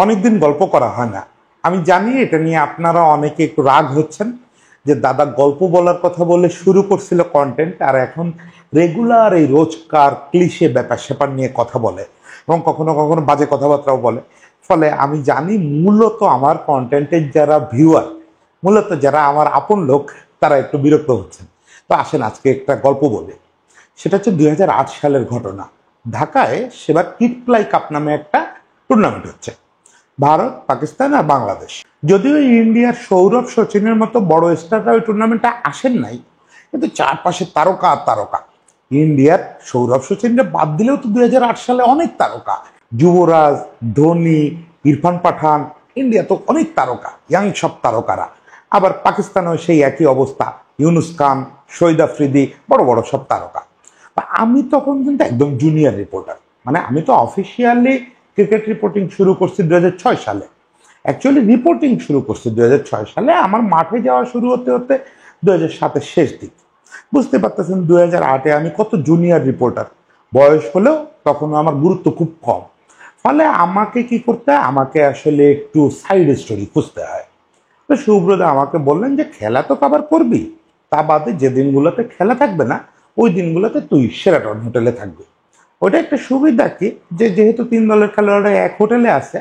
অনেকদিন গল্প করা হয় না। আমি জানি এটা নিয়ে আপনারা অনেকে একটু রাগ হচ্ছেন যে দাদা গল্প বলার কথা বলে শুরু করছিল কন্টেন্ট, আর এখন রেগুলার এই রোজকার ক্লিশে ব্যাপার স্যাপার নিয়ে কথা বলে এবং কখনো কখনো বাজে কথাবার্তাও বলে। ফলে আমি জানি মূলত আমার কন্টেন্টের যারা ভিউয়ার, মূলত যারা আমার আপন লোক, তারা একটু বিরক্ত হচ্ছেন। তো আসেন আজকে একটা গল্প বলে। সেটা হচ্ছে 2008 সালের ঘটনা। ঢাকায় সেবার কিটপ্লাই কাপ নামে একটা টুর্নামেন্ট হচ্ছে, ভারত, পাকিস্তান আর বাংলাদেশ। যদিও ইন্ডিয়ার সৌরভ সচিনের মতো বড় স্টাররা ওই টুর্নামেন্টে আসেন নাই, কিন্তু চারপাশে তারকা আর তারকা। ইন্ডিয়ার সৌরভ সচিনকে বাদ দিলেও তো 2008 সালে অনেক তারকা, যুবরাজ, ধোনি, ইরফান পাঠান। ইন্ডিয়া তো অনেক তারকা, ইয়াং সব তারকারা। আবার পাকিস্তানেও সেই একই অবস্থা, ইউনুস খান, শহীদ আফ্রিদি, বড় বড় সব তারকা। আমি তখন কিন্তু একদম জুনিয়র রিপোর্টার, মানে আমি তো অফিসিয়ালি ক্রিকেট রিপোর্টিং শুরু করছি 2006 সালে। অ্যাকচুয়ালি রিপোর্টিং শুরু করছি 2006 সালে, আমার মাঠে যাওয়া শুরু হতে হতে 2007-এর শেষ দিক। বুঝতে পারতেছেন 2008-এ আমি কত জুনিয়র রিপোর্টার। বয়স হলেও তখন আমার গুরুত্ব খুব কম। ফলে আমাকে কি করতে হয়, আমাকে আসলে একটু সাইড স্টোরি খুঁজতে হয়। তো সুব্রত আমাকে বললেন যে খেলা তো কভার করবি, তা বাদে যে দিনগুলোতে খেলা থাকবে না ওই দিনগুলোতে তুই শেরাটন হোটেলে থাকবি। ওটা একটা সুবিধা কি, যে যেহেতু 3 দলের খেলোয়াড়রা এক হোটেলে আছে,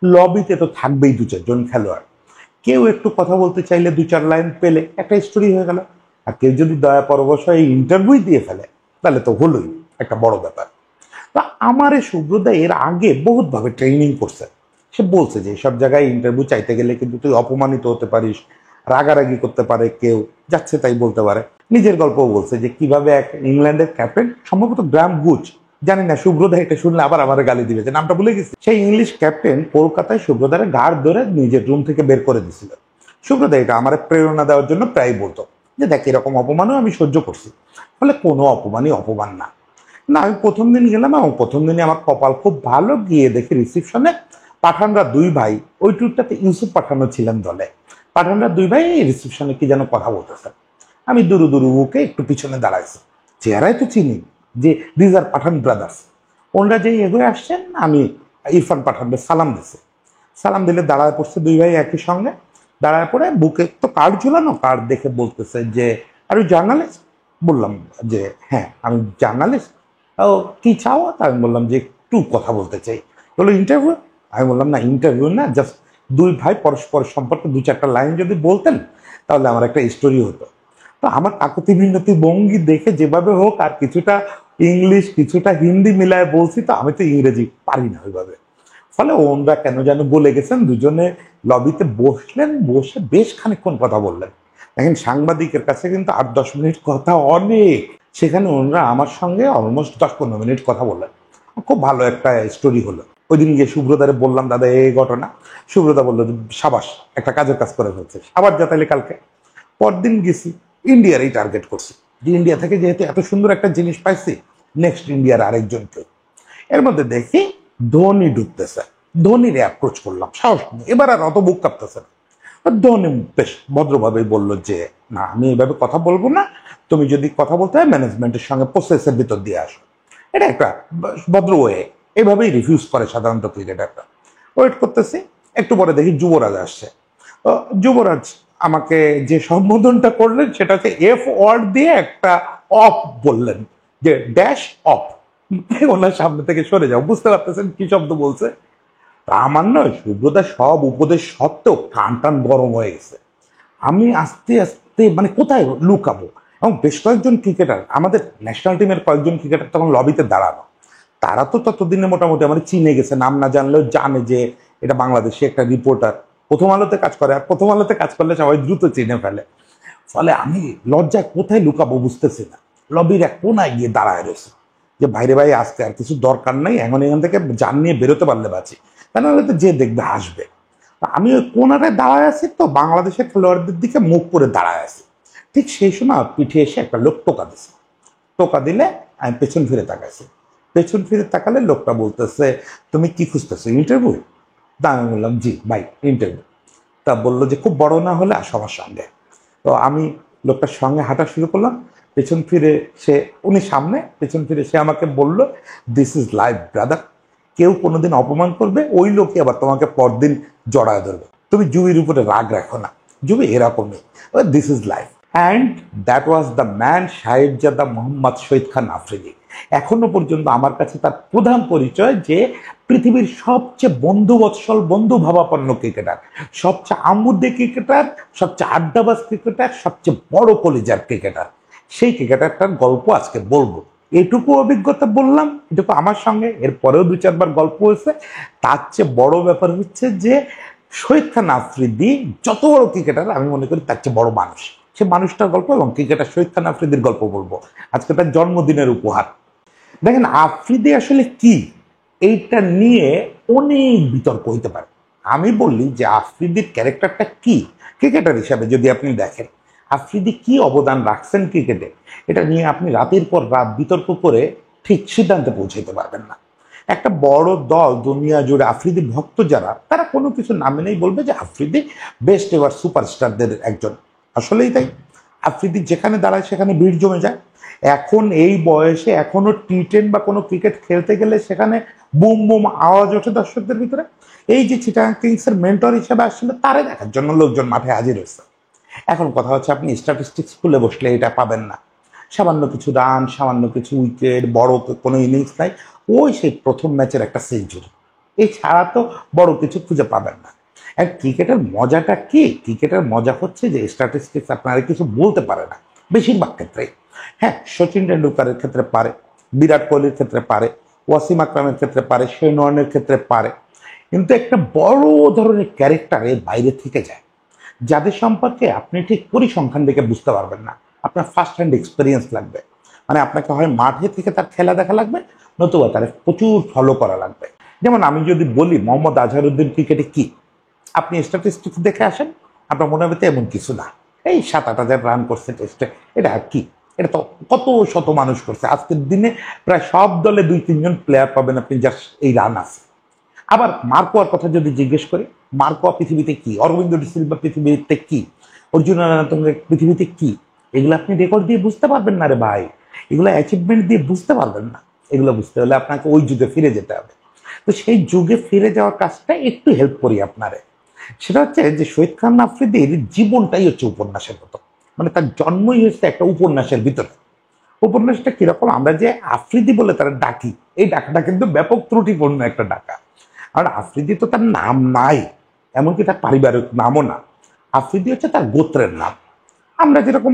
লবিতে তো থাকবেই 2-4 জন খেলোয়াড়। কেউ একটু কথা বলতে চাইলে 2-4 লাইন পেলে একটা স্টোরি হয়ে গেল। আর কেউ যদি দয়া পরবশ এই ইন্টারভিউ দিয়ে ফেলে তাহলে তো হলোই একটা বড় ব্যাপার। তা আমার এই সুব্রতা এর আগে বহুত ভাবে ট্রেনিং করছে। সে বলছে যে সব জায়গায় ইন্টারভিউ চাইতে গেলে কিন্তু তুই অপমানিত হতে পারিস, রাগারাগি করতে পারে, কেউ যাচ্ছে তাই বলতে পারে। নিজের গল্পও বলছে যে কিভাবে এক ইংল্যান্ডের ক্যাপ্টেন, সম্ভবত গ্রাম গুচ, জানি না, সুব্রতা এটা শুনলে আবার আমার গালি দিবে, যে নামটা ভুলে গেছি, সেই ইংলিশ ক্যাপ্টেন কলকাতায় সুব্রতারে গার্ড ধরে নিজের রুম থেকে বের করে দিছিল। সুব্রতা এটা আমার প্রেরণা দেওয়ার জন্য প্রায় বলতো যে দেখ এরকম অপমানও আমি সহ্য করছি, ফলে কোনো অপমানই অপমান না। না, আমি প্রথম দিন গেলাম এবং প্রথম দিনে আমার কপাল খুব ভালো, গিয়ে দেখি রিসিপশনে পাঠানরা 2 ভাই, ওই টুরটাতে ইউসুফ পাঠানও ছিলেন দলে। পাঠানরা 2 ভাই রিসিপশনে কি যেন কথা বলতেছে। আমি দুরু দুরু উকে একটু পিছনে দাঁড়াইছি, চেহারাই তো চিনি যে দিজ আর পাঠান ব্রাদার্স। ওনারা যেই এগোয় আসছেন, আমি ইরফান পাঠানদের সালাম দিছি। সালাম দিলে দাঁড়ায় পড়ছে 2 ভাই একই সঙ্গে। দাঁড়ায় পড়ে বুকে তো কার্ড ঝুলানো, কার্ড দেখে বলতেছে যে আর জার্নালিস্ট। বললাম যে হ্যাঁ আমি জার্নালিস্ট। ও কি চাও? তা আমি বললাম যে একটু কথা বলতে চাই। বললো ইন্টারভিউ? আমি বললাম না, ইন্টারভিউ না, জাস্ট 2 ভাই পরস্পর সম্পর্কে 2-4টা লাইন যদি বলতেন তাহলে আমার একটা স্টোরি হতো। তো আমার কাকুতি মিনতি ভঙ্গি দেখে যেভাবে হোক আর কিছুটা ইংলিশ কিছুটা হিন্দি মিলায় বলছি, তো আমি তো ইংরেজি পারি না ওইভাবে। ফলে ওনরা কেন যেন বলে গেছেন, দুজনে লবিতে বসলেন, বসে বেশ খানিকক্ষণ কথা বললেন। দেখেন সাংবাদিকের কাছে কিন্তু 8-10 মিনিট কথা অনেক, সেখানে ওনরা আমার সঙ্গে অলমোস্ট 10-15 মিনিট কথা বললেন। খুব ভালো একটা স্টোরি হলো। ওই দিন গিয়ে সুব্রতারে বললাম দাদা এই ঘটনা। সুব্রতা বললো যে সাবাস, একটা কাজের কাজ করে ফেলছে, আবার যা তাহলে কালকে। পরদিন গেছি, ইন্ডিয়ারই টার্গেট করছি যে ইন্ডিয়া থেকে যেহেতু এত সুন্দর একটা জিনিস পাইছি, নেক্সট ইন্ডিয়ার আরেকজনকে। এর মধ্যে দেখি ধোনি ঢুকতেছে। ধোনির অ্যাপ্রোচ করলাম সাহস নিয়ে, এবার আর অত বুক কাঁপতেছে না। ধোনি বেশ ভদ্রভাবে বললো যে না, আমি এইভাবে কথা বলবো না, তুমি যদি কথা বলতে হয় ম্যানেজমেন্টের সঙ্গে প্রসেসের ভিতর দিয়ে আসো। এটা একটা ভদ্র ওয়ে, এভাবেই রিফিউজ করে সাধারণত ক্রিকেটাররা। ওয়েট করতেছি, একটু পরে দেখি যুবরাজ আসছে। যুবরাজ আমাকে যে সম্বোধনটা করলেন সেটা হচ্ছে এফ ওয়ার্ড দিয়ে একটা অফ বললেন, যে ড্যাশ অফ, ওনার সামনে থেকে সরে যাও। বুঝতে পারতেছেন কি শব্দ বলছে? তা আমার নয়, সুব্রতা সব উপদেশ সত্ত্বেও টান টান গরম হয়ে গেছে। আমি আস্তে আস্তে মানে কোথায় লুকাবো, এবং বেশ কয়েকজন ক্রিকেটার, আমাদের ন্যাশনাল টিমের কয়েকজন ক্রিকেটার তখন লবিতে দাঁড়ানো। তারা তো ততদিনে মোটামুটি আমার চিনে গেছে, নাম না জানলেও জানে যে এটা বাংলাদেশি একটা রিপোর্টার, প্রথম আলোতে কাজ করে, আর প্রথম আলোতে কাজ করলে সবাই দ্রুত চিনে ফেলে। ফলে আমি লজ্জায় কোথায় লুকাবো বুঝতেছি না, লবির এক কোনায় গিয়ে দাঁড়ায় রয়েছে যে বাইরে ভাই আসতে আর কিছু দরকার নাই, এখন এখান থেকে যান নিয়ে বেরোতে পারলে বাঁচি, কেন হয়তো যে দেখবে হাসবে। আমি ওই কোনাটায় দাঁড়ায় আছি, তো বাংলাদেশের খেলোয়াড়দের দিকে মুখ করে দাঁড়ায় আছি। ঠিক সেই সময় পিঠে এসে একটা লোক টোকা দিছে। টোকা দিলে আমি পেছন ফিরে তাকাইছি। পেছন ফিরে তাকালে লোকটা বলতেছে তুমি কি খুঁজতেছো, ইন্টারভিউ? তা আমি বললাম জি ভাই, ইন্টারভিউ। তা বললো যে খুব বড় না হলে আসো আমার সঙ্গে। তো আমি লোকটার সঙ্গে হাঁটা শুরু করলাম। পেছন ফিরে সে, উনি সামনে, পেছন ফিরে সে আমাকে বলল দিস ইজ লাইভ ব্রাদার, কেউ কোনোদিন অপমান করবে, ওই লোকই আবার তোমাকে পরদিন জড়ায় ধরবে। তুমি জুবির উপরে রাগ রাখো না, জুবি এরকমই, this is life. And that was the man Sahibzada Mohammad Shahid Khan Afridi. এখনো পর্যন্ত আমার কাছে তার প্রধান পরিচয় যে পৃথিবীর সবচেয়ে বন্ধুবৎসল, বন্ধু ভাবাপন্ন ক্রিকেটার, সবচেয়ে আমুদে ক্রিকেটার, সবচেয়ে আড্ডাবাজ ক্রিকেটার, সবচেয়ে বড় কলিজার ক্রিকেটার। সেই ক্রিকেটারটার গল্প আজকে বলবো। এটুকু অভিজ্ঞতা বললাম, এটুকু আমার সঙ্গে, এরপরেও 2-4 বার গল্প হয়েছে। তার চেয়ে বড় ব্যাপার হচ্ছে যে শহীদ খান আফ্রিদি যত বড় ক্রিকেটার, আমি মনে করি তার চেয়ে বড় মানুষ। সে মানুষটার গল্প এবং ক্রিকেটার শহীদ খান আফ্রিদির গল্প বলবো আজকে, তার জন্মদিনের উপহার। দেখেন আফ্রিদি আসলে কি, এইটা নিয়ে অনেক বিতর্ক হইতে পারে। আমি বললি যে আফ্রিদির ক্যারেক্টারটা কি ক্রিকেটার হিসাবে যদি আপনি দেখেন, আফ্রিদি কি অবদান রাখছেন ক্রিকেটে, এটা নিয়ে আপনি রাতের পর রাত বিতর্ক করে ঠিক সিদ্ধান্তে পৌঁছাতে পারবেন না। একটা বড় দল দুনিয়া জুড়ে আফ্রিদি ভক্ত যারা, তারা কোনো কিছু না মেনেই বলবে যে আফ্রিদি বেস্ট এভার সুপারস্টারদের একজন। আসলেই তাই, আফ্রিদি যেখানে দাঁড়ায় সেখানে ভিড় জমে যায়। এখন এই বয়সে এখনো টি10 বা কোনো ক্রিকেট খেলতে গেলে সেখানে বুম বুম আওয়াজ ওঠে দর্শকদের ভিতরে। এই যে চিটাগাং কিংসের মেন্টর হিসেবে আসলে তারে দেখার জন্য লোকজন মাঠে হাজির হয়েছে। এখন কথা হচ্ছে আপনি স্ট্যাটিস্টিক্স খুলে বসলে এটা পাবেন না। সামান্য কিছু রান, সামান্য কিছু উইকেট, বড় কোনো ইনিংস নাই, ওই সেই প্রথম ম্যাচের একটা সেঞ্চুরি, এছাড়া তো বড় কিছু খুঁজে পাবেন না। আর ক্রিকেটের মজাটা কি, ক্রিকেটের মজা হচ্ছে যে স্ট্যাটিস্টিক্স আপনারা কিছু বলতে পারে না বেশিরভাগ ক্ষেত্রেই। হ্যাঁ, সচিন টেন্ডুলকারের ক্ষেত্রে পারে, বিরাট কোহলির ক্ষেত্রে পারে, ওয়াসিম আকরামের ক্ষেত্রে পারে, শেন ওয়ার্নের ক্ষেত্রে পারে, কিন্তু একটা বড় ধরনের ক্যারেক্টার এর বাইরে থেকে যায়, যাদের সম্পর্কে আপনি ঠিক পরিসংখ্যান দেখে বুঝতে পারবেন না। আপনার ফার্স্ট হ্যান্ড এক্সপিরিয়েন্স লাগবে, মানে আপনাকে হয় মাঠে থেকে তার খেলা দেখা লাগবে, নতুবা তার প্রচুর ফলো করা লাগবে। যেমন আমি যদি বলি মোহাম্মদ আজহারউদ্দিন ক্রিকেটে কি, আপনি স্ট্যাটিস্টিক্স দেখে আসেন, আপনার মনে হবে তো এমন কিছু না, এই 7-8 হাজার রান করছে টেস্টে, এটা আর কি, এটা তো কত শত মানুষ করছে। আজকের দিনে প্রায় সব দলে 2-3 জন প্লেয়ার পাবেন আপনি যার এই রান আছে। আবার মার্কোয়ার কথা যদি জিজ্ঞেস করি, মার্কোয়া পৃথিবীতে কি, অরবিন্দ ডি সিলভা পৃথিবীতে কি, অর্জুন রানাতুঙ্গে পৃথিবীতে কি, এগুলো আপনি রেকর্ড দিয়ে বুঝতে পারবেন না রে ভাই, এগুলো অ্যাচিভমেন্ট দিয়ে বুঝতে পারবেন না। এগুলো বুঝতে হলে আপনাকে ওই যুগে ফিরে যেতে হবে। তো সেই যুগে ফিরে যাওয়ার কাজটা একটু হেল্প করি আপনারে। সেটা হচ্ছে যে শহীদ খান আফ্রিদির জীবনটাই হচ্ছে উপন্যাসের মতো, মানে তার জন্মই হচ্ছে একটা উপন্যাসের ভিতরে। উপন্যাসটা কিরকম, আমরা যে আফ্রিদি বলে তারা ডাকি, এই ডাকাটা কিন্তু ব্যাপক ত্রুটিপূর্ণ একটা ডাকা। আর আফ্রিদি তো তার নাম নাই, এমনকি তার পারিবারিক নামও না। আফ্রিদি হচ্ছে তার গোত্রের নাম। আমরা যেরকম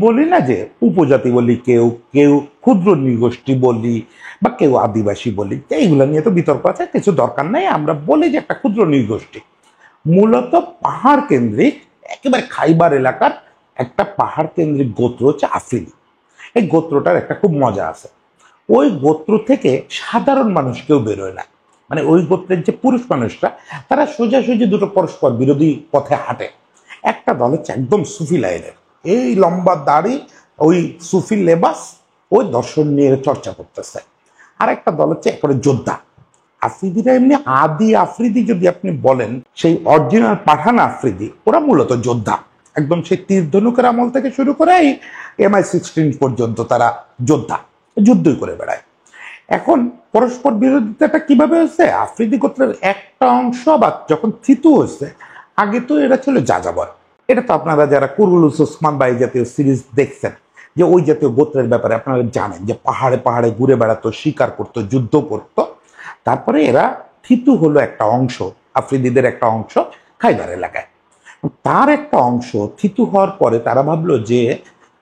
বলি না যে উপজাতি বলি, কেউ কেউ ক্ষুদ্র নৃগোষ্ঠী বলি, বা কেউ আদিবাসী বলি, এইগুলো নিয়ে তো বিতর্ক আছে, কিছু দরকার নাই। আমরা বলি যে একটা ক্ষুদ্র নৃগোষ্ঠী, মূলত পাহাড় কেন্দ্রিক, একেবারে খাইবার এলাকার একটা পাহাড় কেন্দ্রিক গোত্র হচ্ছে আফ্রিদি। এই গোত্রটার একটা খুব মজা আছে, ওই গোত্র থেকে সাধারণ মানুষ কেউ বেরোয় না। মানে ওই গোত্রের যে পুরুষ মানুষরা, তারা সোজাসুজি দুটো পরস্পর বিরোধী পথে হাঁটে। একটা দল হচ্ছে একদম সুফি লাইনের, এই লম্বা দাড়ি, ওই সুফি লেবাস, ওই দর্শন নিয়ে চর্চা করতেছে। আর একটা দল হচ্ছে একেবারে যোদ্ধা। আফ্রিদিরা এমনি আদি আফ্রিদি যদি আপনি বলেন, সেই অরিজিনাল পাঠান আফ্রিদি, ওরা মূলত যোদ্ধা। একদম সেই তীর ধনুকের আমল থেকে শুরু করে এই MI16 পর্যন্ত তারা যোদ্ধা, যুদ্ধই করে বেড়ায়। এখন পরস্পর বিরোধিতাটা কিভাবে হয়েছে, আফ্রিদি গোত্রের একটা অংশ আবার যখন থিতু হয়েছে, আগে তো এরা ছিল যাযাবর। এটা তো আপনারা যারা কুরুলুস ওসমান বা এই জাতীয় সিরিজ দেখছেন, যে ওই জাতীয় গোত্রের ব্যাপারে আপনারা জানেন যে পাহাড়ে পাহাড়ে ঘুরে বেড়াতো, শিকার করতো, যুদ্ধ করতো। তারপরে এরা থিতু হলো একটা অংশ, আফ্রিদিদের একটা অংশ খাইবার এলাকায়। তার একটা অংশ থিতু হওয়ার পরে তারা ভাবলো যে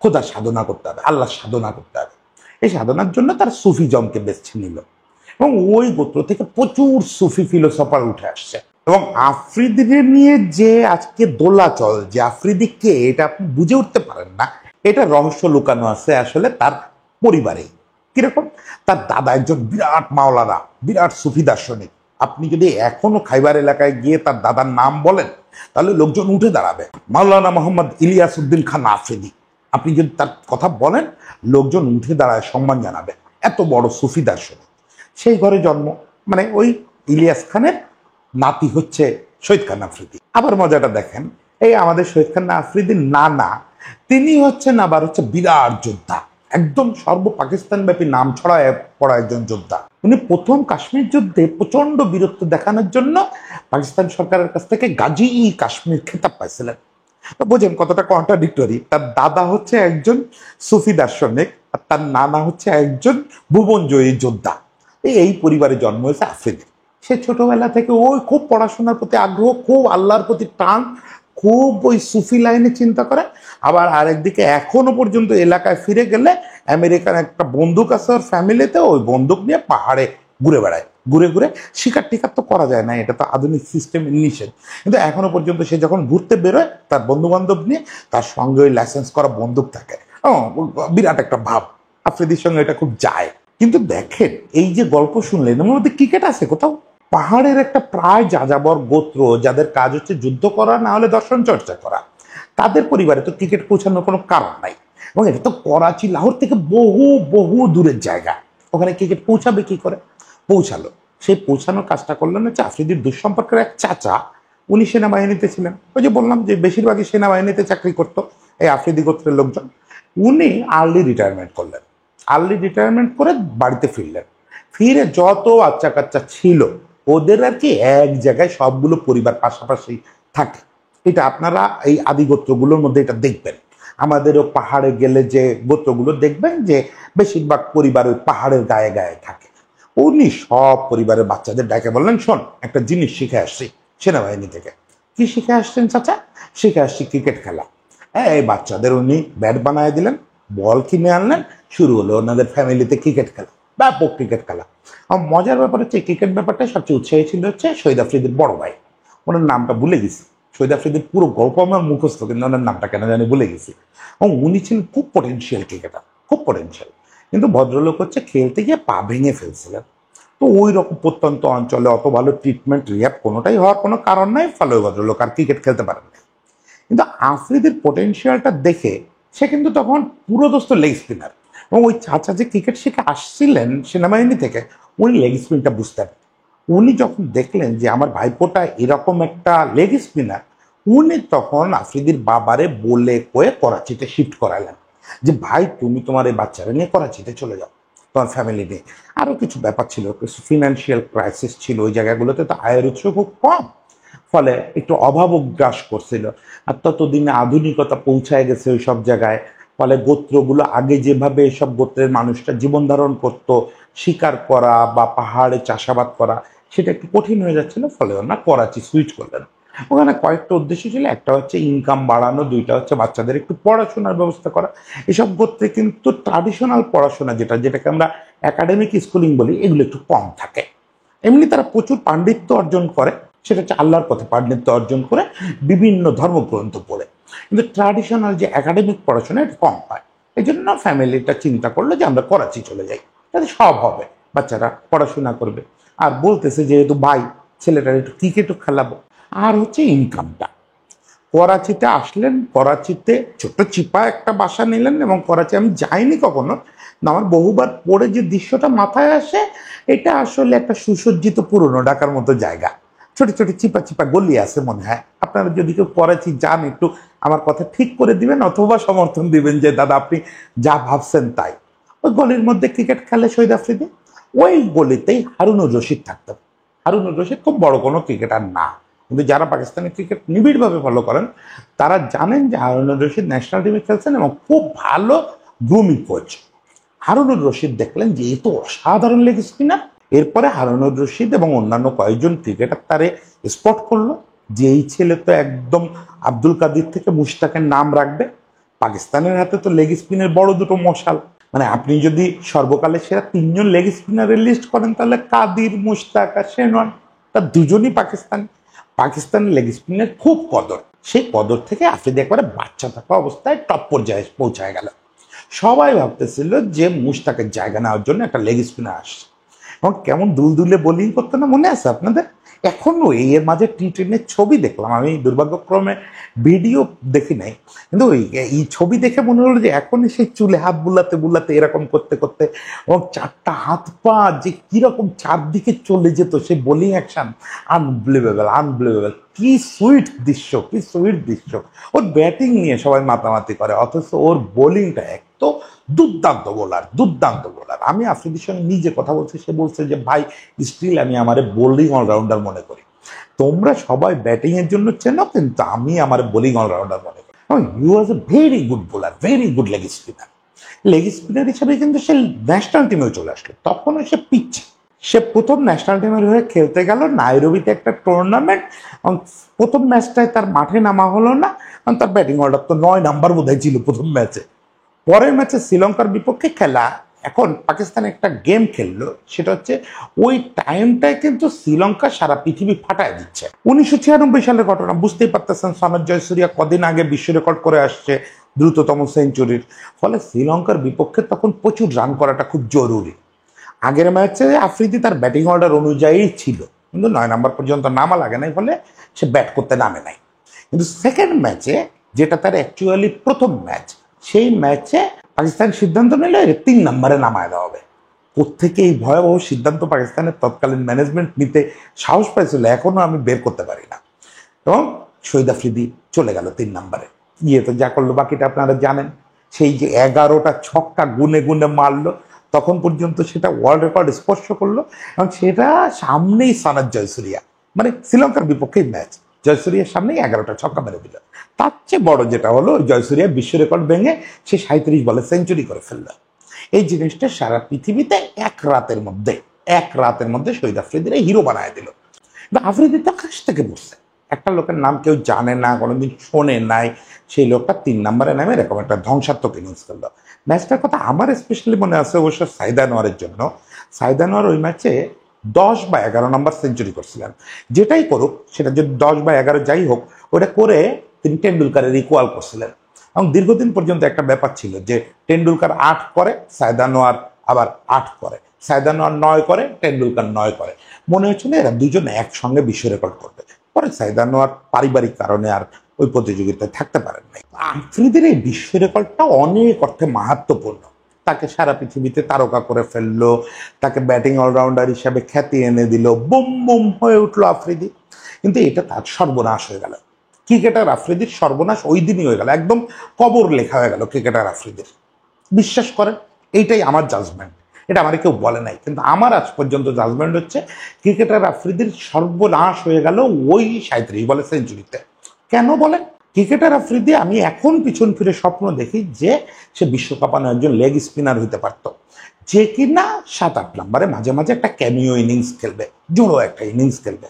খোদা সাধনা করতে হবে, আল্লাহ সাধনা করতে হবে। এই সাধনার জন্য তার সুফিজমকে বেছে নিল, এবং ওই গোত্র থেকে প্রচুর সুফি ফিলোসফার উঠে আসছে। এবং আফ্রিদিদের নিয়ে যে আজকে দোলাচল, যে আফ্রিদি কে এটা আপনি বুঝে উঠতে পারেন না, এটা রহস্য লুকানো আছে আসলে তার পরিবারে। কিরকম, তার দাদা একজন বিরাট মাওলানা, বিরাট সুফি দার্শনিক। আপনি যদি এখনো খাইবার এলাকায় গিয়ে তার দাদার নাম বলেন, তাহলে লোকজন উঠে দাঁড়াবে। মাওলানা মোহাম্মদ ইলিয়াস উদ্দিন খান আফ্রিদি, আপনি যদি তার কথা বলেন, লোকজন উঠে দাঁড়ায়, সম্মান জানাবে, এত বড় সুফি দার্শনিক। সেই ঘরে জন্ম, মানে ওই ইলিয়াস খানের নাতি হচ্ছে শহীদ খান আফ্রিদি। আবার মজাটা দেখেন, এই আমাদের শহীদ খান আফ্রিদির নানা, তিনি হচ্ছেন আবার হচ্ছে বিরাট যোদ্ধা, একদম সর্ব পাকিস্তান ব্যাপী নাম ছড়ায় পড়া একজন যোদ্ধা। উনি প্রথম কাশ্মীর যুদ্ধে প্রচন্ড বীরত্ব দেখানোর জন্য পাকিস্তান সরকারের কাছ থেকে গাজী ই কাশ্মীর খেতাব পাইছিলেন। তো বোঝেন কতটা কন্ট্রাডিক্টরি। তার দাদা হচ্ছে একজন সুফি দার্শনিক আর তার নানা হচ্ছে একজন ভুবনজয়ী যোদ্ধা। এই পরিবারে জন্ম হয়েছে আফ্রিদির। সে ছোটবেলা থেকে ওই খুব পড়াশোনার প্রতি আগ্রহ, খুব আল্লাহর প্রতি টান, খুব ওই সুফি লাইনে চিন্তা করে। আবার আরেকদিকে এখনো পর্যন্ত এলাকায় ফিরে গেলে আমেরিকার একটা বন্দুক আছে ওর ফ্যামিলিতে, ওই বন্দুক নিয়ে পাহাড়ে ঘুরে বেড়ায়। ঘুরে ঘুরে শিকার টিকার তো করা যায় না, এটা তো আধুনিক সিস্টেম নিষেধ, কিন্তু এখনো পর্যন্ত সে যখন ঘুরতে বেরোয় তার বন্ধু বান্ধব নিয়ে তার সঙ্গে ওই লাইসেন্স করা বন্দুক থাকে। বিরাট একটা ভাব। আফ্রিদির সঙ্গে এটা খুব যায়। কিন্তু দেখেন এই যে গল্প শুনলেন এর মধ্যে ক্রিকেট আছে কোথাও? পাহাড়ের একটা প্রায় যাযাবর গোত্র যাদের কাজ হচ্ছে যুদ্ধ করা না হলে দর্শন চর্চা করা, তাদের পরিবারে তো ক্রিকেট পৌঁছানোর কোনো কারণ নাই। এবং এটা তো করাচি লাহোর থেকে বহু বহু দূরের জায়গা, ওখানে ক্রিকেট পৌঁছাবে কি করে? পৌঁছালো। সেই পৌঁছানোর কাজটা করলেন হচ্ছে আফ্রিদির দুঃসম্পর্কের এক চাচা। উনি সেনাবাহিনীতে ছিলেন, ওই যে বললাম যে বেশিরভাগই সেনাবাহিনীতে চাকরি করতো এই আফ্রিদি গোত্রের লোকজন। উনি আর্লি রিটায়ারমেন্ট করলেন। আর্লি রিটায়ারমেন্ট করে বাড়িতে ফিরলেন। ফিরে যত বাচ্চা কাচ্চা ছিল ওদের আর কি এক জায়গায় সবগুলো পরিবার পাশাপাশি থাকে। এটা আপনারা এই আদি গোত্রগুলোর মধ্যে এটা দেখবেন। আমাদেরও পাহাড়ে গেলে যে গোত্রগুলো দেখবেন যে বেশিরভাগ পরিবার ওই পাহাড়ের গায়ে গায়ে থাকে। উনি সব পরিবারের বাচ্চাদের ডাকে বললেন, শোন একটা জিনিস শিখে আসছি সেনাবাহিনী থেকে। কি শিখে আসছেন চাচা? শিখে আসছি ক্রিকেট খেলা। হ্যাঁ, এই বাচ্চাদের উনি ব্যাট বানায় দিলেন, বল কিনে আনলেন, শুরু হলো ওনাদের ফ্যামিলিতে ক্রিকেট খেলা, ব্যাপক ক্রিকেট খেলা। আমার মজার ব্যাপার হচ্ছে ক্রিকেট ব্যাপারটা সবচেয়ে উৎসাহী ছিল হচ্ছে শহীদ আফ্রিদির বড় ভাই। ওনার নামটা ভুলে গেছি। শহীদ আফ্রিদির পুরো গল্প আমার মুখস্থ, কিন্তু ওনার নামটা কেন জানি ভুলে গেছি। এবং উনি ছিলেন খুব পটেনশিয়াল ক্রিকেটার, খুব পটেনশিয়াল। কিন্তু ভদ্রলোক হচ্ছে খেলতে গিয়ে পা ভেঙে ফেলছিলেন। তো ওই রকম প্রত্যন্ত অঞ্চলে অত ভালো ট্রিটমেন্ট রিহ্যাব কোনোটাই হওয়ার কোনো কারণ নাই, ফলে ওই ভদ্রলোক আর ক্রিকেট খেলতে পারেন না। কিন্তু আফ্রিদির পটেনশিয়ালটা দেখে সে কিন্তু তখন পুরোদস্ত লেগ স্পিনার। এবং ওই চাচা যে ক্রিকেট শিখে আসছিলেন সেনাবাহিনী থেকে, উনি লেগ স্পিনটা বুঝতেন। উনি যখন দেখলেন যে আমার ভাইপোটা এরকম একটা লেগ স্পিনার, উনি তখন আফ্রিদির বাবারে বলে কয়ে করাচিতে শিফট করালেন যে ভাই তুমি তোমার এই বাচ্চারা নিয়ে করাচিতে চলে যাও, তোমার ফ্যামিলি নিয়ে। আরও কিছু ব্যাপার ছিল, কিছু ফিনান্সিয়াল ক্রাইসিস ছিল ওই জায়গাগুলোতে, তো আয়ের উৎস খুব কম, ফলে একটু অভাবও গ্রাস করছিল। আর ততদিনে আধুনিকতা পৌঁছায় গেছে ওই সব জায়গায়। ফলে গোত্রগুলো আগে যেভাবে এসব গোত্রের মানুষটা জীবন ধারণ করত, শিকার করা বা পাহাড়ে চাষাবাদ করা, সেটা একটু কঠিন হয়ে যাচ্ছিল। ফলে ওরা করাচি সুইচ করলেন। ওখানে কয়েকটা উদ্দেশ্য ছিল, একটা হচ্ছে ইনকাম বাড়ানো, দুইটা হচ্ছে বাচ্চাদের একটু পড়াশোনার ব্যবস্থা করা। এসব গোত্রে কিন্তু ট্রাডিশনাল পড়াশোনা যেটাকে আমরা একাডেমিক স্কুলিং বলি, এগুলো একটু কম থাকে। এমনি তারা প্রচুর পাণ্ডিত্য অর্জন করে, সেটা হচ্ছে আল্লাহর পথে পাণ্ডিত্য অর্জন করে বিভিন্ন ধর্মগ্রন্থ পড়ে। কিন্তু ট্রাডিশনাল যে একাডেমিক পড়াশোনা এটা কম পায়। এই জন্য ফ্যামিলিটা চিন্তা করলো যে আমরা করাচি চলে যাই, তাহলে সব হবে, বাচ্চারা পড়াশোনা করবে। আর বলতেছে যেহেতু ভাই, ছেলেটার একটু ক্রিকেটও খেলাবো। আর হচ্ছে ইনকামটা। করাচিতে আসলেন, করাচিতে ছোট্ট চিপা একটা বাসা নিলেন। এবং করাচি আমি যাইনি কখনো, আমার বহুবার পড়ে যে দৃশ্যটা মাথায় আসে, এটা আসলে একটা সুসজ্জিত পুরনো ঢাকার মতো জায়গা। ছোট ছোট চিপা চিপা গলি আছে মনে হয়। আপনারা যদি কেউ করাচি যান একটু আমার কথা ঠিক করে দিবেন, অথবা সমর্থন দিবেন যে দাদা আপনি যা ভাবছেন তাই। ওই গলির মধ্যে ক্রিকেট খেলে শহীদ আফ্রিদি। ওই গলিতেই হারুনুর রশিদ থাকতেন। হারুনুর রশিদ খুব বড় কোনো ক্রিকেটার না, কিন্তু যারা পাকিস্তানি ক্রিকেট নিবিড়ভাবে ফলো করেন তারা জানেন যে হারুনুর রশিদ ন্যাশনাল টিমে খেলছেন এবং খুব ভালো গ্রুমিং কোচ। হারুনুর রশিদ দেখলেন যে এই তো অসাধারণ লেগ স্পিনার। এরপরে হারুনুর রশিদ এবং অন্যান্য কয়েকজন ক্রিকেটার তারে স্পট করলো যে এই ছেলে তো একদম আব্দুল কাদির থেকে মুশতাকের নাম রাখবে। পাকিস্তানের হাতে তো লেগ স্পিনের বড় দুটো মশাল। মানে আপনি যদি সর্বকালের সেরা তিনজন লেগ স্পিনারের লিস্ট করেন তাহলে কাদির, মুশতাক আর শেনওয়ান, তার দুজনই পাকিস্তানের লেগ স্পিনের খুব কদর। সেই কদর থেকে আফ্রিদি একবারে বাচ্চা থাকা অবস্থায় টপ পর্যায়ে পৌঁছায় গেল। সবাই ভাবতেছিল যে মুশতাকের জায়গা নেওয়ার জন্য একটা লেগ স্পিনার আসছে। এবং কেমন দুলদুলে বোলিং করতো না, মনে আছে আপনাদের? এখনো এর মাঝে টি-10 ছবি দেখলাম, আমি দুর্ভাগ্যক্রমে ভিডিও দেখি নাই, কিন্তু এই ছবি দেখে মনে হলো যে এখনই সেই চুলে হাত বুলাতে বুলাতে এরকম করতে করতে এবং চারটা হাত পা যে কিরকম চারদিকে চলে যেত সেই বোলিং অ্যাকশন, আনবিলিভেবল আনবিলিভেবল। কি সুইট দৃশ্য, কি সুইট দৃশ্য। ওর ব্যাটিং নিয়ে সবাই মাতামাতি করে, অথচ ওর বোলিংটা এত দুর্দান্ত বোলার, দুর্দান্ত বোলার। আমি আফ্রিদির সঙ্গে নিজে কথা বলছি, সে বলছে যে ভাই স্টিল আমি আমার বোলিং অলরাউন্ডার মনে করি। তোমরা সবাই ব্যাটিং এর জন্য চেনো, কিন্তু আমি আমার বোলিং অলরাউন্ডার মনে করি। You was a very good bowler, very good leg spinner. Leg spinner হিসেবে কিন্তু সে ন্যাশনাল টিমেও চলে আসলো, তখনও সে পিচ। সে প্রথম ন্যাশনাল টিমের হয়ে খেলতে গেল নাইরোবিতে একটা টুর্নামেন্ট। প্রথম ম্যাচটায় তার মাঠে নামা হলো না, কারণ তার ব্যাটিং অর্ডার তো 9 নাম্বার বোধহয় ছিল প্রথম ম্যাচে। পরের ম্যাচে শ্রীলঙ্কার বিপক্ষে খেলা, এখন পাকিস্তান একটা গেম খেললো, সেটা হচ্ছে ওই টাইমটায় কিন্তু শ্রীলঙ্কা সারা পৃথিবী ফাটায় দিচ্ছে। 1996 সালের ঘটনা, বুঝতেই পারতেছেন। সনদ জয়সূরিয়া কদিন আগে বিশ্ব রেকর্ড করে আসছে দ্রুততম সেঞ্চুরির। ফলে শ্রীলঙ্কার বিপক্ষে তখন প্রচুর রান করাটা খুব জরুরি। আগের ম্যাচে আফ্রিদি তার ব্যাটিং অর্ডার অনুযায়ী ছিল, কিন্তু 9 নাম্বার পর্যন্ত নামা লাগে নাই, ফলে সে ব্যাট করতে নামে নাই। কিন্তু সেকেন্ড ম্যাচে, যেটা তার অ্যাকচুয়ালি প্রথম ম্যাচ, সেই ম্যাচে পাকিস্তান সিদ্ধান্ত নিল 3 নম্বরে নামায় দেওয়া হবে। কোত্থেকে এই ভয়াবহ সিদ্ধান্ত পাকিস্তানের তৎকালীন ম্যানেজমেন্ট নিতে সাহস পাইছিল, এখনো আমি বের করতে পারি না। এবং শহীদ আফ্রিদি চলে গেল 3 নম্বরে। গিয়ে তো যা করলো বাকিটা আপনারা জানেন। সেই যে 11টা ছক্কা গুনে গুনে মারলো, তখন পর্যন্ত সেটা ওয়ার্ল্ড রেকর্ড স্পর্শ করলো। এবং সেটা সামনেই সনদ জয়সূরিয়া, মানে শ্রীলঙ্কার বিপক্ষেই ম্যাচ, জয়সূরিয়ার সামনেই 11টা ছক্কা মেরে দিল। তার চেয়ে বড় যেটা হলো, জয়সূরিয়া বিশ্ব রেকর্ড ভেঙে সে 37 বলে সেঞ্চুরি করে ফেলল। এই জিনিসটা সারা পৃথিবীতে এক রাতের মধ্যে শহীদ আফ্রিদির হিরো বানায় দিল। কিন্তু আফ্রিদি তো আকাশ থেকে বসছে, একটা লোকের নাম কেউ জানে না, কোনোদিন শোনে নাই, সেই লোকটা 3 নম্বরে নামে এরকম একটা ধ্বংসাত্মক ইনিংস করলো। ম্যাচটার কথা আমার স্পেশালি মনে আছে অবশ্য সাইদ আনোয়ারের জন্য। সাইদ আনোয়ার ওই ম্যাচে 10 বা 11 নম্বর সেঞ্চুরি করছিলেন। যেটাই করুক, সেটা যদি 10 বা 11 যাই হোক, ওটা করে তিনি টেন্ডুলকারের ইকুয়াল করছিলেন। এবং দীর্ঘদিন পর্যন্ত একটা ব্যাপার ছিল যে টেন্ডুলকার 8 করে, সাইদ আনোয়ার আবার 8 করে, সাইদ আনোয়ার 9 করে, টেন্ডুলকার 9 করে। মনে হচ্ছিল এরা দুজন একসঙ্গে বিশ্ব রেকর্ড করবে। পরে সাইদ আনোয়ার পারিবারিক কারণে আর ওই প্রতিযোগিতায় থাকতে পারেন নাই। আফ্রিদির এই বিশ্ব রেকর্ডটা অনেক অর্থে মাহাত্ম্যপূর্ণ। তাকে সারা পৃথিবীতে তারকা করে ফেললো, তাকে ব্যাটিং অলরাউন্ডার হিসাবে খ্যাতি এনে দিল, বুম বুম হয়ে উঠলো আফ্রিদি। কিন্তু এটা তার সর্বনাশ হয়ে গেল। ক্রিকেটার আফ্রিদির সর্বনাশ ওই দিনই হয়ে গেল, একদম কবর লেখা হয়ে গেল ক্রিকেটার আফ্রিদির। বিশ্বাস করেন, এইটাই আমার জাজমেন্ট। এটা আমার কেউ বলে নাই, কিন্তু আমার আজ পর্যন্ত জাজমেন্ট হচ্ছে ক্রিকেটার আফ্রিদির সর্বনাশ হয়ে গেল ওই 37 বলে সেঞ্চুরিতে। কেন বলেন? ক্রিকেটার আফ্রিদি, আমি এখন পিছন ফিরে স্বপ্ন দেখি যে সে বিশ্বকাপানো একজন লেগ স্পিনার হইতে পারত, যে কিনা 7-8 নম্বরে মাঝে মাঝে একটা ক্যামিও ইনিংস খেলবে, জোড়ো একটা ইনিংস খেলবে।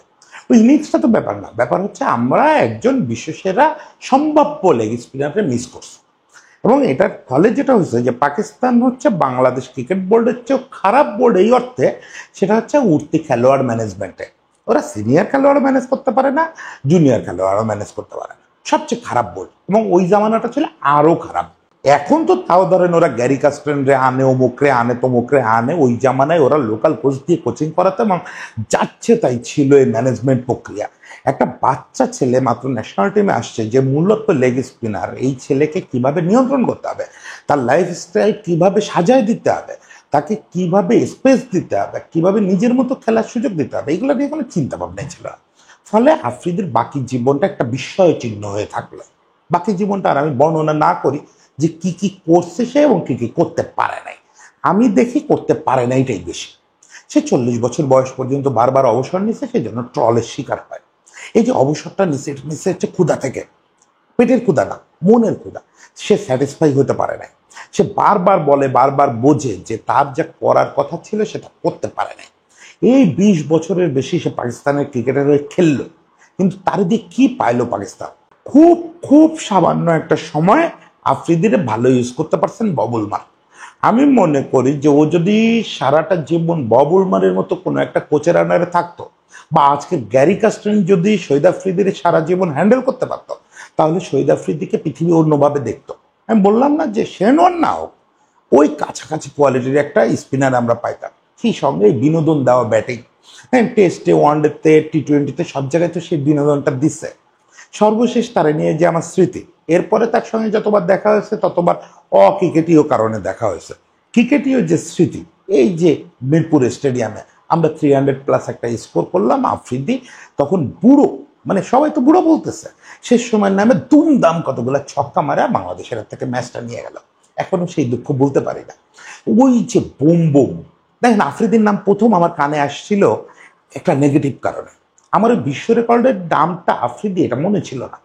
ওই ইনিংসটা তো ব্যাপার না, ব্যাপার হচ্ছে আমরা একজন বিশ্বসেরা সম্ভাব্য লেগ স্পিনারকে মিস করছি। এবং এটার ফলে যেটা হয়েছে যে পাকিস্তান হচ্ছে বাংলাদেশ ক্রিকেট বোর্ডের চেয়েও খারাপ বোর্ড এই অর্থে, সেটা হচ্ছে উঠতি খেলোয়াড় ম্যানেজমেন্টে। ওরা সিনিয়র খেলোয়াড় ম্যানেজ করতে পারে না, জুনিয়র খেলোয়াড়ও ম্যানেজ করতে পারে না। সবচেয়ে খারাপ বোর্ড। এবং ওই জামানাটা ছিল আরো খারাপ। এখন তো তাও ধরেন ওরা গ্যারি কাস্টেনরে আনে, অমুকরে আনে, তমুকরে আনে। ওই জামানায় ওরা লোকাল কোচ দিয়ে কোচিং করাতে এবং যাচ্ছে তাই ছিল এই ম্যানেজমেন্ট প্রক্রিয়া। একটা বাচ্চা ছেলে মাত্র ন্যাশনাল টিমে আসছে, যে মূলত লেগ স্পিনার, এই ছেলেকে কিভাবে নিয়ন্ত্রণ করতে হবে, তার লাইফস্টাইল কিভাবে সাজায় দিতে হবে, তাকে কিভাবে স্পেস দিতে হবে, কিভাবে নিজের মতো খেলার সুযোগ দিতে হবে, এগুলো নিয়ে কোনো চিন্তা ভাবনাই ছিল না। ফলে আফ্রিদির বাকি জীবনটা একটা বিস্ময় চিহ্ন হয়ে থাকলো। বাকি জীবনটা আর আমি বর্ণনা না করি যে কি কি করছে সে এবং কি কি করতে পারে নাই। আমি দেখি করতে পারে না এটাই বেশি। সে 40 বছর বয়স পর্যন্ত বারবার অবসর নিচ্ছে, সেই জন্য ট্রলের শিকার হয়। এই যে অবসরটা নিচ্ছে, নিচ্ছে হচ্ছে ক্ষুধা থেকে, পেটের ক্ষুধা না, মনের ক্ষুধা। সে স্যাটিসফাই হতে পারে নাই। সে বারবার বলে, বারবার বোঝে যে তার যা করার কথা ছিল সেটা করতে পারে নাই। এই 20 বছরের বেশি সে পাকিস্তানের ক্রিকেটের হয়ে খেললো, কিন্তু তার দিয়ে কি পাইলো পাকিস্তান? খুব খুব সামান্য একটা সময় আফ্রিদিরে ভালো ইউজ করতে পারছেন ববুল মার। আমি মনে করি যে ও যদি সারাটা জীবন ববুল মারের মতো কোনো একটা কোচের আন্ডারে থাকতো, বা আজকে গ্যারি কাস্টেন যদি শহীদ আফ্রিদির সারা জীবন হ্যান্ডেল করতে পারতো, তাহলে শহীদ আফ্রিদিকে পৃথিবী অন্যভাবে দেখতো। আমি বললাম না যে সে নন না হোক, ওই কাছাকাছি কোয়ালিটির একটা স্পিনার আমরা পাইতাম। সেই সঙ্গে বিনোদন দেওয়া ব্যাটিং, হ্যাঁ, টেস্টে, ওয়ানডেতে, টি-20-তে সব জায়গায় তো সেই বিনোদনটা দিচ্ছে। সর্বশেষ তারা নিয়ে যে আমার স্মৃতি, এরপরে তার সঙ্গে যতবার দেখা হয়েছে ততবার অক্রিকেটীয় কারণে দেখা হয়েছে। ক্রিকেটীয় যে স্মৃতি, এই যে মিরপুর স্টেডিয়ামে আমরা 300+ একটা স্কোর করলাম, আফ্রিদি তখন বুড়ো, মানে সবাই তো বুড়ো বলতেছে, শেষ সময়ের নামে দুমদাম কতগুলো ছক্কা মারা বাংলাদেশের থেকে ম্যাচটা নিয়ে গেল। এখনো সেই দুঃখ বলতে পারি না। ওই যে বুম বুম, দেখেন আফ্রিদির নাম প্রথম আমার কানে আসছিল একটা নেগেটিভ কারণে। আমার ওই বিশ্ব রেকর্ডের নামটা আফ্রিদি এটা মনে ছিল না।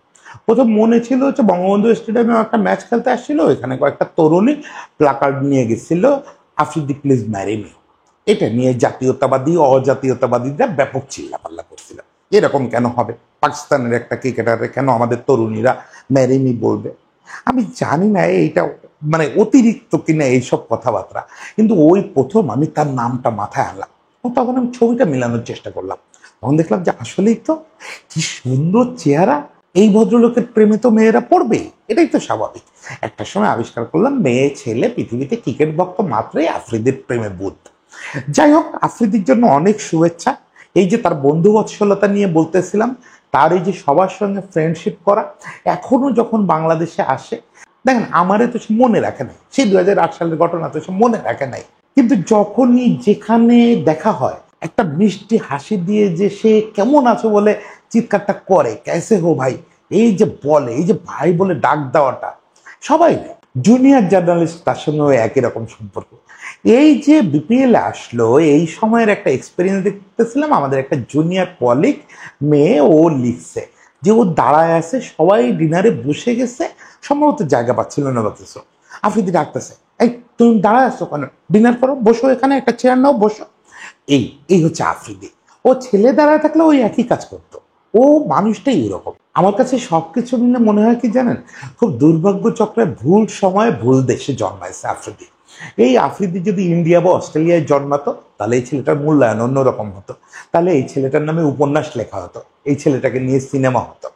প্রথম মনে ছিল হচ্ছে বঙ্গবন্ধু স্টেডিয়ামে একটা ম্যাচ খেলতে আসছিল, এখানে কয়েকটা তরুণী প্লাকার্ড নিয়ে গেছিল, আফ্রিদি প্লিজ ম্যারি মি। এটা নিয়ে জাতীয়তাবাদী অজাতীয়তাবাদীরা ব্যাপক চিল্লাপাল্লা করছিল, এরকম কেন হবে, পাকিস্তানের একটা ক্রিকেটারে কেন আমাদের তরুণীরা ম্যারি মি বলবে। আমি জানি না এইটা মানে অতিরিক্ত কিনা এইসব কথাবার্তা, কিন্তু ওই প্রথম আমি তার নামটা মাথায় আনলাম, তখন আমি ছবিটা মেলানোর চেষ্টা করলাম, তখন দেখলাম যে আসলেই তো কি সুন্দর চেহারা, এই ভদ্রলোকের প্রেমে তো মেয়েরা পড়বে, এটাই তো স্বাভাবিক। একটা সময় আবিষ্কার করলাম মেয়ে ছেলে পৃথিবীতে ক্রিকেট ভক্ত মাত্রই আফ্রিদির প্রেমে বুধ। যাই হোক, আফ্রিদির জন্য অনেক শুভেচ্ছা। এই যে তার বন্ধু বৎসলতা নিয়ে বলতেছিলাম, তার এই যে সবার সঙ্গে ফ্রেন্ডশিপ করা, এখনো যখন বাংলাদেশে আসে, দেখেন আমারে তো সে মনে রাখে নাই, সেই 2008 সালের ঘটনা তো সে মনে রাখে নাই, কিন্তু যখনই যেখানে দেখা হয় একটা মিষ্টি হাসি দিয়ে যে সে কেমন আছো বলে চিৎকারটা করে, ক্যাসে হো ভাই, এই যে বলে, এই যে ভাই বলে ডাক দেওয়াটা, সবাই জুনিয়র জার্নালিস্ট তার সঙ্গে একই রকম সম্পর্ক। এই যে বিপিএল আসলো, এই সময়ের একটা এক্সপিরিয়েন্স দেখতেছিলাম, আমাদের একটা জুনিয়র কলিগ মেয়ে, ও লিখছে যে ও দাঁড়ায় আছে, সবাই ডিনারে বসে গেছে, সম্ভবত জায়গা পাচ্ছিল না বা কিছু, আফ্রিদি ডাকতেছে, এই তুমি দাঁড়ায় আসছো কেন, ডিনার করো, বসো এখানে, একটা চেয়ার নাও, বসো। এই এই হচ্ছে আফ্রিদি। ও ছেলে দাঁড়ায় থাকলে ওই একই কাজ করতো, ও মানুষটাই এরকম। আমার কাছে সবকিছু মিলে মনে হয় কি জানেন, খুব দুর্ভাগ্য চক্রে ভুল সময়ে ভুল দেশে জন্মাইছে আফ্রিদি। এই আফ্রিদি যদি ইন্ডিয়া বা অস্ট্রেলিয়ায় জন্মাতো, তাহলে এই ছেলেটার মূল্যায়ন অন্যরকম হতো, তাহলে এই ছেলেটার নামে উপন্যাস লেখা হতো, এই ছেলেটাকে নিয়ে সিনেমা হতো।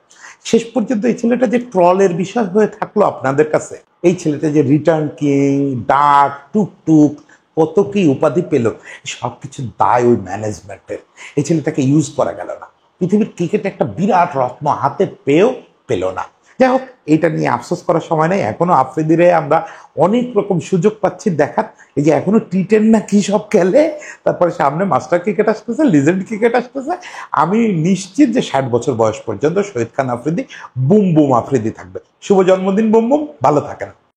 শেষ পর্যন্ত এই ছেলেটা যে ট্রলের বিষয় হয়ে থাকলো আপনাদের কাছে, এই ছেলেটা যে রিটার্ন কিং, ডাক, টুকটুক, কত কি উপাধি পেল, সবকিছু দায় ওই ম্যানেজমেন্টের। এই ছেলেটাকে ইউজ করা গেল না, পৃথিবীর ক্রিকেটে একটা বিরাট রত্ন হাতে পেয়েও পেল না। যাই হোক, এটা নিয়ে আফসোস করার সময় নেই, এখনো আফ্রিদিরে আমরা অনেক রকম সুযোগ পাচ্ছি দেখার। এই যে এখনো টি10 না কি সব খেলে, তারপরে সামনে মাস্টার ক্রিকেট আসতেছে, লিজেন্ড ক্রিকেট আসতেছে। আমি নিশ্চিত যে 60 বছর বয়স পর্যন্ত শহীদ খান আফ্রিদি বুম বুম আফ্রিদি থাকবে। শুভ জন্মদিন বুম বুম, ভালো থাকেন।